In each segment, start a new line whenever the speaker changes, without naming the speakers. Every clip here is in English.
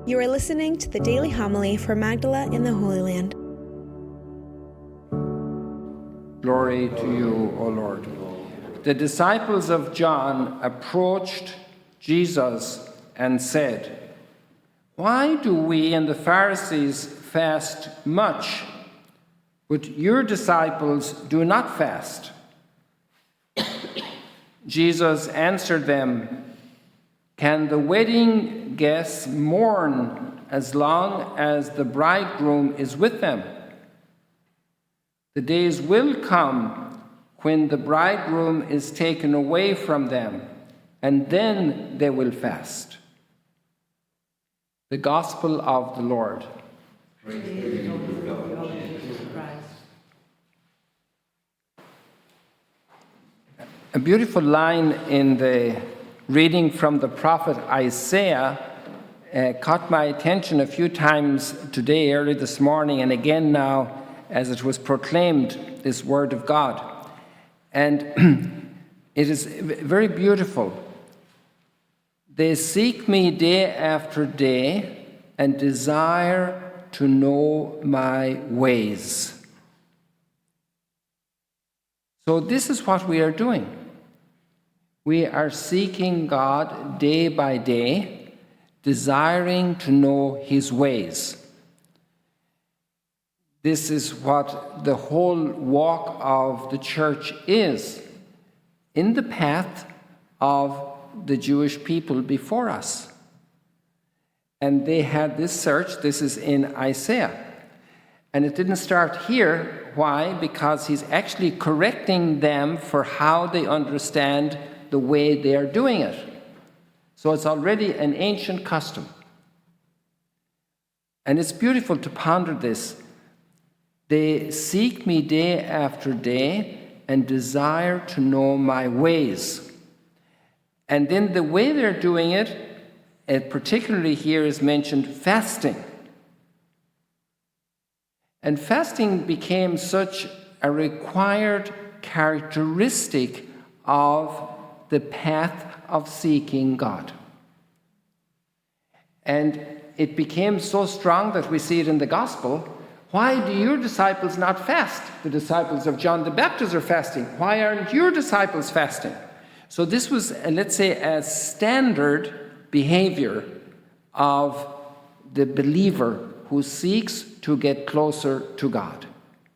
You are listening to the Daily Homily for Magdala in the Holy Land.
Glory to you, O Lord. The disciples of John approached Jesus and said, "Why do we and the Pharisees fast much, but your disciples do not fast?" Jesus answered them, "Can the wedding guests mourn as long as the bridegroom is with them? The days will come when the bridegroom is taken away from them, and then they will fast." The Gospel of the Lord.
Praise to you, Lord Jesus Christ.
A beautiful line in the reading from the prophet Isaiah caught my attention a few times today, early this morning, and again now as it was proclaimed, this word of God. And it is very beautiful. "They seek me day after day and desire to know my ways." So this is what we are doing. We are seeking God day by day, desiring to know his ways. This is what the whole walk of the church is, in the path of the Jewish people before us. And they had this search. This is in Isaiah. And it didn't start here. Why? Because he's actually correcting them for how they understand the way they are doing it. So it's already an ancient custom. And it's beautiful to ponder this. "They seek me day after day and desire to know my ways." And then the way they're doing it, particularly here is mentioned fasting. And fasting became such a required characteristic of the path of seeking God. And it became so strong that we see it in the gospel. "Why do your disciples not fast? The disciples of John the Baptist are fasting. Why aren't your disciples fasting?" So this was, let's say, a standard behavior of the believer who seeks to get closer to God.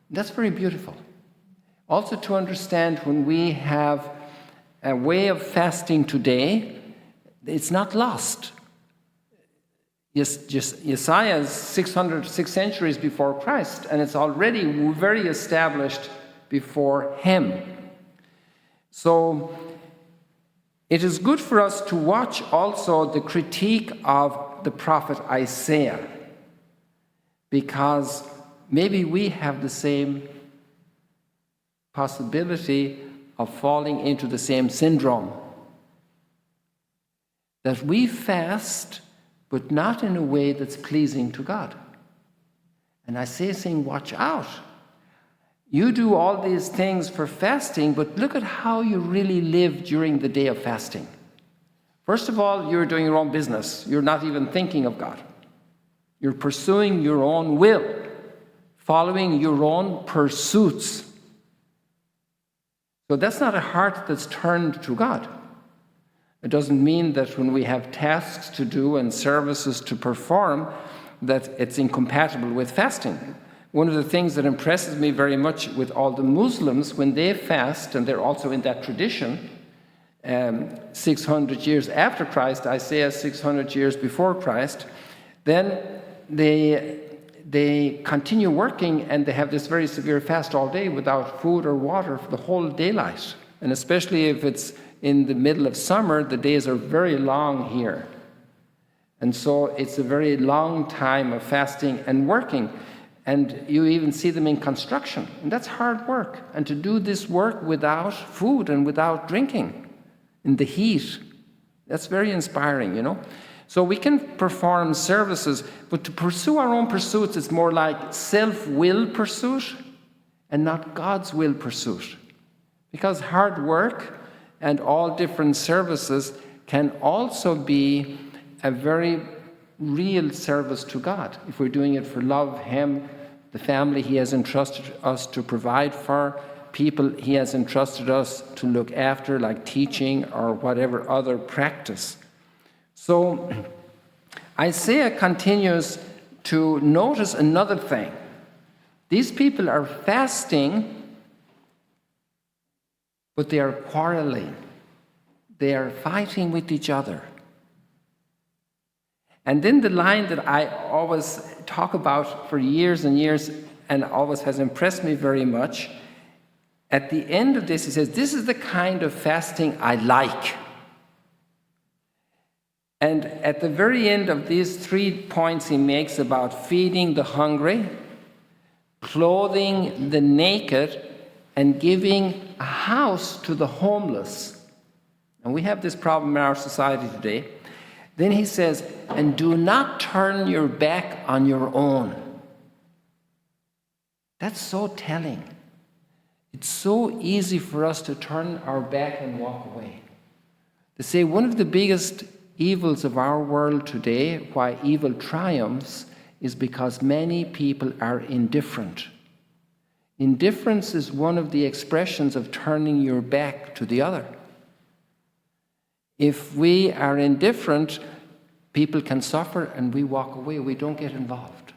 That's very beautiful. Also to understand when we have a way of fasting today, it's not lost. Isaiah is 6 centuries before Christ, and it's already very established before him. So it is good for us to watch also the critique of the prophet Isaiah, because maybe we have the same possibility of falling into the same syndrome. That we fast, but not in a way that's pleasing to God. And I say, saying, watch out. You do all these things for fasting, but look at how you really live during the day of fasting. First of all, you're doing your own business. You're not even thinking of God. You're pursuing your own will, following your own pursuits. So that's not a heart that's turned to God. It doesn't mean that when we have tasks to do and services to perform, that it's incompatible with fasting. One of the things that impresses me very much with all the Muslims, when they fast, and they're also in that tradition, 600 years after Christ, Isaiah 600 years before Christ, then they continue working and they have this very severe fast all day without food or water for the whole daylight. And especially if it's in the middle of summer, the days are very long here. And so it's a very long time of fasting and working. And you even see them in construction. And that's hard work. And to do this work without food and without drinking in the heat, that's very inspiring, you know. So we can perform services, but to pursue our own pursuits is more like self-will pursuit and not God's will pursuit. Because hard work and all different services can also be a very real service to God, if we're doing it for love, Him, the family He has entrusted us to provide for, people He has entrusted us to look after, like teaching or whatever other practice. So Isaiah continues to notice another thing. These people are fasting, but they are quarreling. They are fighting with each other. And then the line that I always talk about for years and years and always has impressed me very much, at the end of this, he says, this is the kind of fasting I like. And at the very end of these 3 points he makes about feeding the hungry, clothing the naked, and giving a house to the homeless. And we have this problem in our society today. Then he says, and do not turn your back on your own. That's so telling. It's so easy for us to turn our back and walk away. They say one of the biggest evils of our world today, why evil triumphs, is because many people are indifferent. Indifference is one of the expressions of turning your back to the other. If we are indifferent, people can suffer and we walk away. We don't get involved.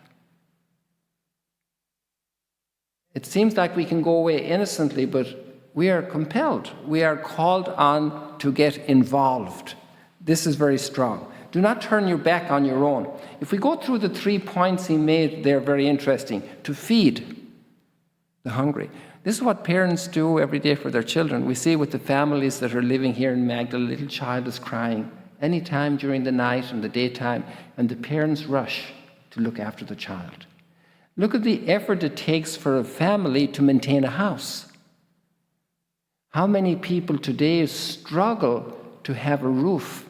It seems like we can go away innocently, but we are compelled. We are called on to get involved. This is very strong. Do not turn your back on your own. If we go through the 3 points he made, they're very interesting. To feed the hungry. This is what parents do every day for their children. We see with the families that are living here in Magdala, a little child is crying any time during the night and the daytime, and the parents rush to look after the child. Look at the effort it takes for a family to maintain a house. How many people today struggle to have a roof?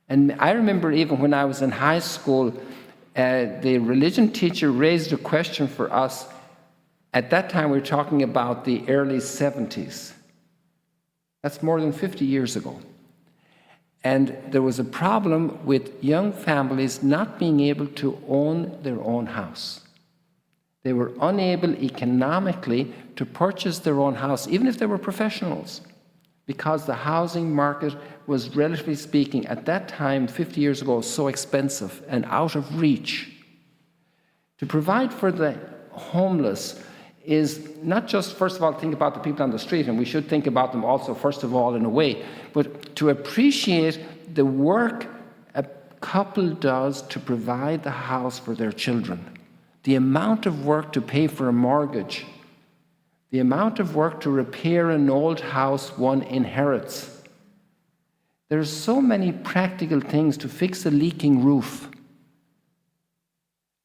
And I remember even when I was in high school, the religion teacher raised a question for us. At that time, we were talking about the early 70s. That's more than 50 years ago. And there was a problem with young families not being able to own their own house. They were unable economically to purchase their own house, even if they were professionals, because the housing market was, relatively speaking, at that time, 50 years ago, so expensive and out of reach. To provide for the homeless is not just, first of all, think about the people on the street, and we should think about them also, first of all, in a way, but to appreciate the work a couple does to provide the house for their children. The amount of work to pay for a mortgage, the amount of work to repair an old house one inherits. There's so many practical things to fix a leaking roof,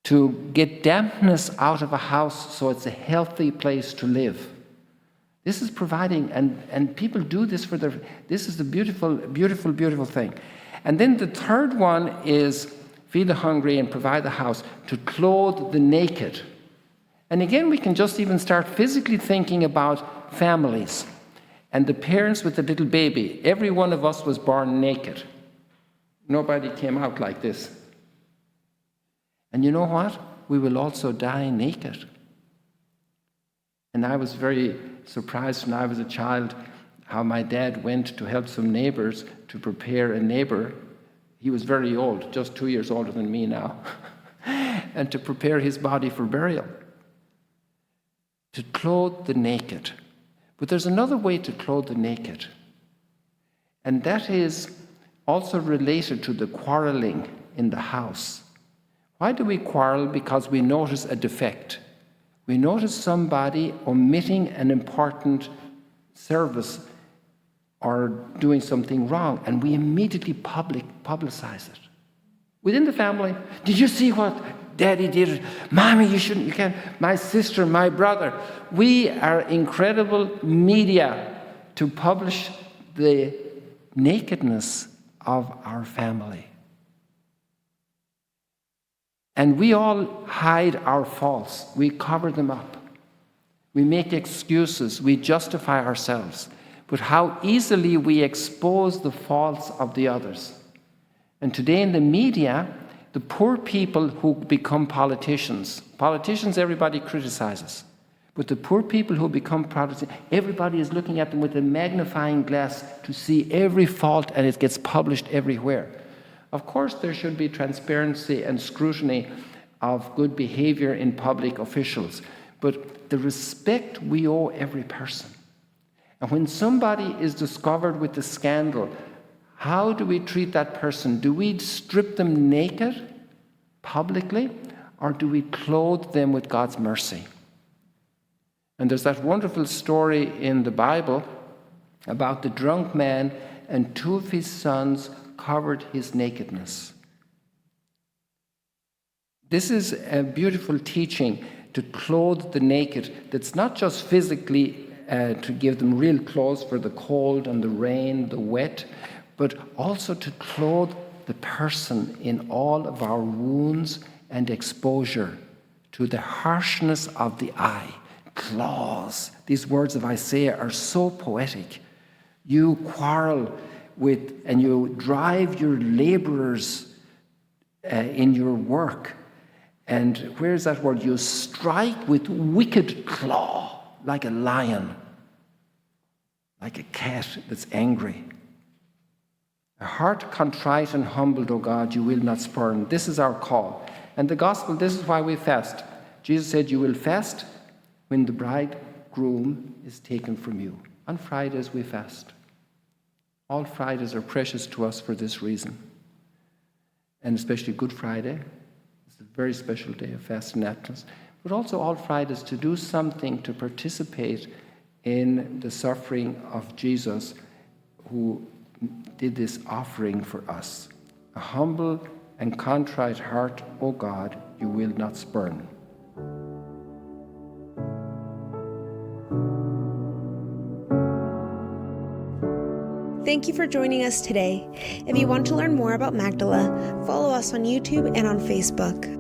to get dampness out of a house so it's a healthy place to live. This is providing, and people do this for their, this is the beautiful, beautiful, beautiful thing. And then the third one is feed the hungry and provide the house, to clothe the naked. And again, we can just even start physically thinking about families and the parents with the little baby. Every one of us was born naked. Nobody came out like this. And you know what? We will also die naked. And I was very surprised when I was a child how my dad went to help some neighbors to prepare a neighbor. He was very old, just 2 years older than me now, and to prepare his body for burial. To clothe the naked. But there's another way to clothe the naked. And that is also related to the quarreling in the house. Why do we quarrel? Because we notice a defect. We notice somebody omitting an important service or doing something wrong, and we immediately publicize it. Within the family, did you see what Daddy did? Mommy, you can't. My sister, my brother. We are incredible media to publish the nakedness of our family. And we all hide our faults. We cover them up. We make excuses. We justify ourselves. But how easily we expose the faults of the others. And today in the media, The poor people who become politicians. Politicians, everybody criticizes. But the poor people who become Protestant, everybody is looking at them with a magnifying glass to see every fault, and it gets published everywhere. Of course, there should be transparency and scrutiny of good behavior in public officials, but the respect we owe every person. And when somebody is discovered with a scandal, how do we treat that person? Do we strip them naked publicly, or do we clothe them with God's mercy? And there's that wonderful story in the Bible about the drunk man, and two of his sons covered his nakedness. This is a beautiful teaching to clothe the naked. That's not just physically to give them real clothes for the cold and the rain, the wet, but also to clothe the person in all of our wounds and exposure to the harshness of the eye. Claws. These words of Isaiah are so poetic. You quarrel with and you drive your laborers in your work. And where's that word? You strike with wicked claw, like a lion, like a cat that's angry. A heart contrite and humbled, O God, you will not spurn. This is our call. And the gospel, this is why we fast. Jesus said, you will fast when the bridegroom is taken from you. On Fridays we fast. All Fridays are precious to us for this reason. And especially Good Friday. It's a very special day of fast and abstinence. But also all Fridays to do something to participate in the suffering of Jesus, who did this offering for us. A humble and contrite heart, O God, you will not spurn.
Thank you for joining us today. If you want to learn more about Magdala, follow us on YouTube and on Facebook.